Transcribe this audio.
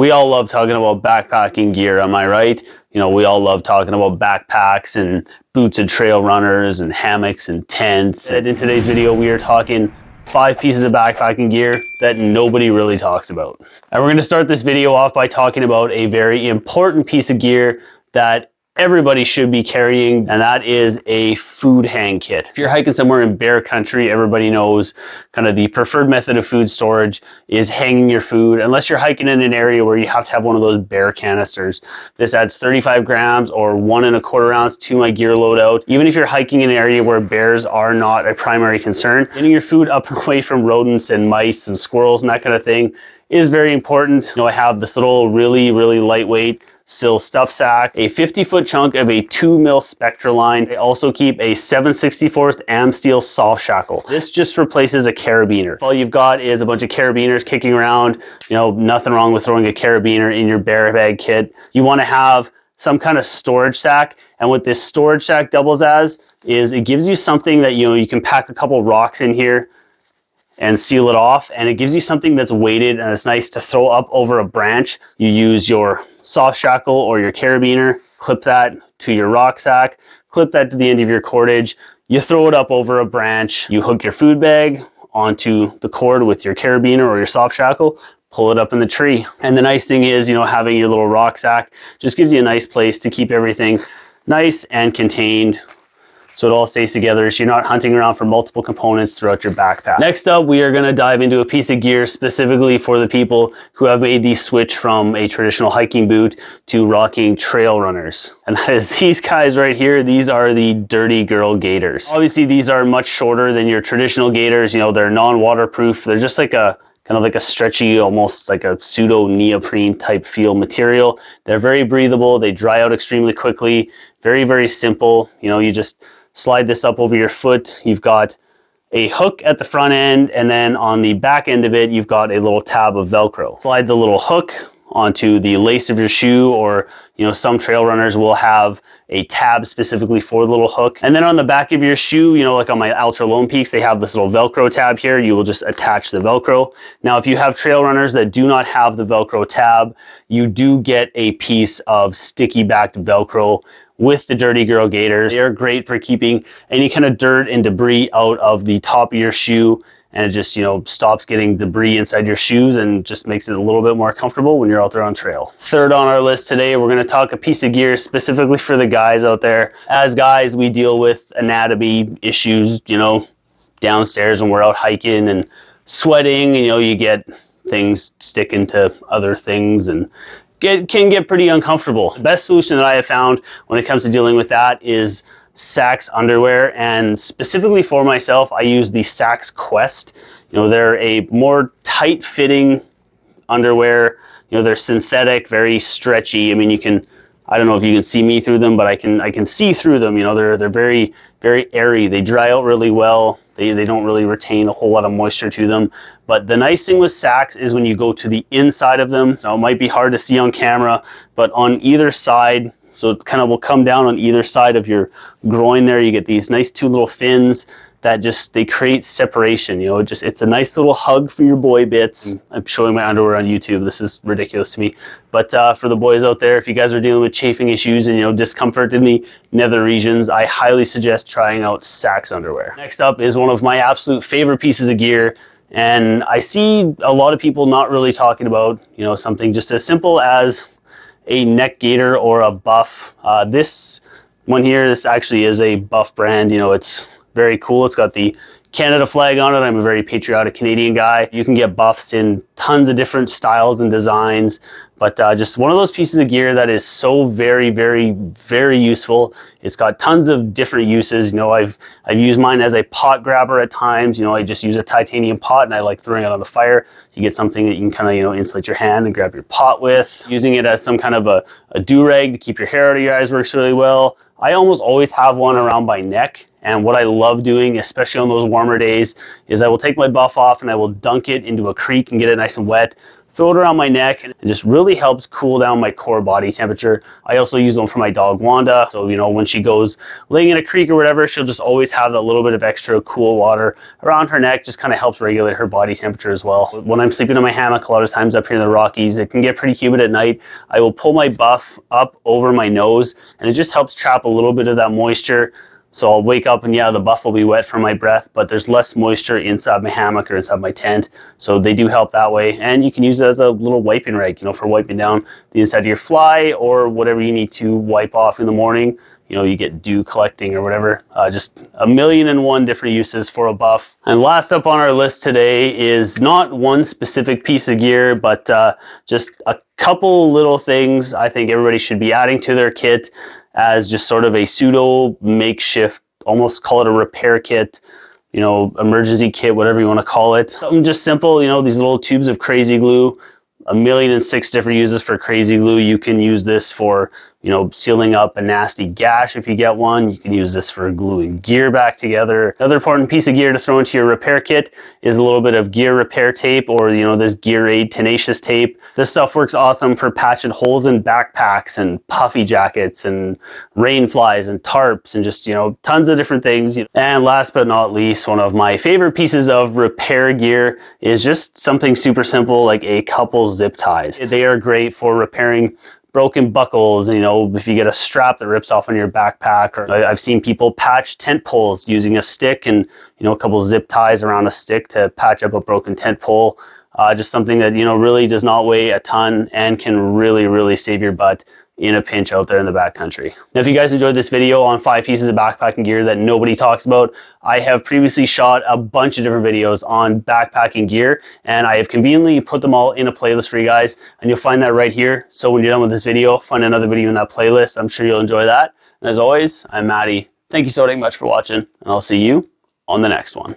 We all love talking about backpacking gear, am I right? You know, we all love talking about backpacks and boots and trail runners and hammocks and tents. And in today's video, we are talking 5 pieces of backpacking gear that nobody really talks about. And we're going to start this video off by talking about a very important piece of gear that everybody should be carrying, and that is a food hang kit. If you're hiking somewhere in bear country, everybody knows kind of the preferred method of food storage is hanging your food, unless you're hiking in an area where you have to have one of those bear canisters. This adds 35 grams or 1¼ ounce to my gear loadout. Even if you're hiking in an area where bears are not a primary concern, getting your food up and away from rodents and mice and squirrels and that kind of thing is very important. You know, I have this little really lightweight Sill stuff sack, a 50-foot chunk of a 2mm Spectra line. I also keep a 7/64 Amsteel soft shackle. This just replaces a carabiner. If all you've got is a bunch of carabiners kicking around, you know, nothing wrong with throwing a carabiner in your bear bag kit. You want to have some kind of storage sack, and what this storage sack doubles as is it gives you something that, you know, you can pack a couple rocks in here and seal it off, and it gives you something that's weighted and it's nice to throw up over a branch. You use your soft shackle or your carabiner, clip that to your rock sack, clip that to the end of your cordage, you throw it up over a branch, you hook your food bag onto the cord with your carabiner or your soft shackle, pull it up in the tree. And the nice thing is, you know, having your little rock sack just gives you a nice place to keep everything nice and contained, so it all stays together, so you're not hunting around for multiple components throughout your backpack. Next up, we are going to dive into a piece of gear specifically for the people who have made the switch from a traditional hiking boot to rocking trail runners. And that is these guys right here. These are the Dirty Girl Gators. Obviously, these are much shorter than your traditional Gators. You know, they're non-waterproof. They're just like a kind of like a stretchy, almost like a pseudo neoprene type feel material. They're very breathable. They dry out extremely quickly. Very simple. You know, you just slide this up over your foot. You've got a hook at the front end, and then on the back end of it, you've got a little tab of Velcro. Slide the little hook onto the lace of your shoe, or, you know, some trail runners will have a tab specifically for the little hook. And then on the back of your shoe, you know, like on my Ultra Lone Peaks, they have this little Velcro tab here. You will just attach the Velcro. Now, if you have trail runners that do not have the Velcro tab, you do get a piece of sticky backed Velcro with the Dirty Girl Gators. They are great for keeping any kind of dirt and debris out of the top of your shoe, and it just, you know, stops getting debris inside your shoes and just makes it a little bit more comfortable when you're out there on trail. Third on our list today, we're going to talk a piece of gear specifically for the guys out there. As guys, we deal with anatomy issues, you know, downstairs when we're out hiking and sweating, and, you know, you get things sticking to other things and can get pretty uncomfortable. The best solution that I have found when it comes to dealing with that is Sax underwear, and specifically for myself, I use the Sax Quest. You know, they're a more tight-fitting underwear. You know, they're synthetic, very stretchy. I mean, you can, I don't know if you can see me through them, but I can see through them. You know, they're very airy. They dry out really well. They don't really retain a whole lot of moisture to them. But the nice thing with Sax is when you go to the inside of them, so it might be hard to see on camera, but on either side, so it kind of will come down on either side of your groin there, you get these nice 2 little fins that just, they create separation. You know, it's a nice little hug for your boy bits. I'm showing my underwear on YouTube. This is ridiculous to me. But for the boys out there, if you guys are dealing with chafing issues and, you know, discomfort in the nether regions, I highly suggest trying out Sax underwear. Next up is one of my absolute favorite pieces of gear, and I see a lot of people not really talking about, you know, something just as simple as a neck gaiter or a buff. This one here, this actually is a Buff brand. You know, it's very cool. It's got the Canada flag on it. I'm a very patriotic Canadian guy. You can get buffs in tons of different styles and designs, but just one of those pieces of gear that is so very useful. It's got tons of different uses. You know, I've used mine as a pot grabber at times. You know, I just use a titanium pot and I like throwing it on the fire. You get something that you can kind of, you know, insulate your hand and grab your pot with. Using it as some kind of a do-rag to keep your hair out of your eyes works really well. I almost always have one around my neck, and what I love doing, especially on those warmer days, is I will take my buff off and I will dunk it into a creek and get it nice and wet, throw it around my neck, and it just really helps cool down my core body temperature. I also use them for my dog Wanda, so you know, when she goes laying in a creek or whatever, she'll just always have that little bit of extra cool water around her neck. Just kind of helps regulate her body temperature as well. When I'm sleeping in my hammock, a lot of times up here in the Rockies, it can get pretty humid at night. I will pull my buff up over my nose, and it just helps trap a little bit of that moisture. So I'll wake up and yeah, the buff will be wet from my breath, but there's less moisture inside my hammock or inside my tent. So they do help that way. And you can use it as a little wiping rag, you know, for wiping down the inside of your fly or whatever you need to wipe off in the morning. You know, you get dew collecting or whatever. Just 1,000,001 different uses for a buff. And last up on our list today is not one specific piece of gear, but just a couple little things I think everybody should be adding to their kit as just sort of a pseudo makeshift, almost call it a repair kit, you know, emergency kit, whatever you want to call it. Something just simple, you know, these little tubes of crazy glue, 1,000,006 different uses for crazy glue. You can use this for, you know, sealing up a nasty gash if you get one. You can use this for gluing gear back together. Another important piece of gear to throw into your repair kit is a little bit of gear repair tape, or, you know, this Gear Aid tenacious tape. This stuff works awesome for patching holes in backpacks and puffy jackets and rain flies and tarps and just, you know, tons of different things. And last but not least, one of my favorite pieces of repair gear is just something super simple like a couple zip ties. They are great for repairing broken buckles, you know, if you get a strap that rips off on your backpack. Or I've seen people patch tent poles using a stick and, you know, a couple zip ties around a stick to patch up a broken tent pole. Just something that, you know, really does not weigh a ton and can really save your butt in a pinch out there in the backcountry. Now, if you guys enjoyed this video on 5 pieces of backpacking gear that nobody talks about, I have previously shot a bunch of different videos on backpacking gear, and I have conveniently put them all in a playlist for you guys, and you'll find that right here. So when you're done with this video, find another video in that playlist. I'm sure you'll enjoy that. And as always, I'm Matty. Thank you so much for watching, and I'll see you on the next one.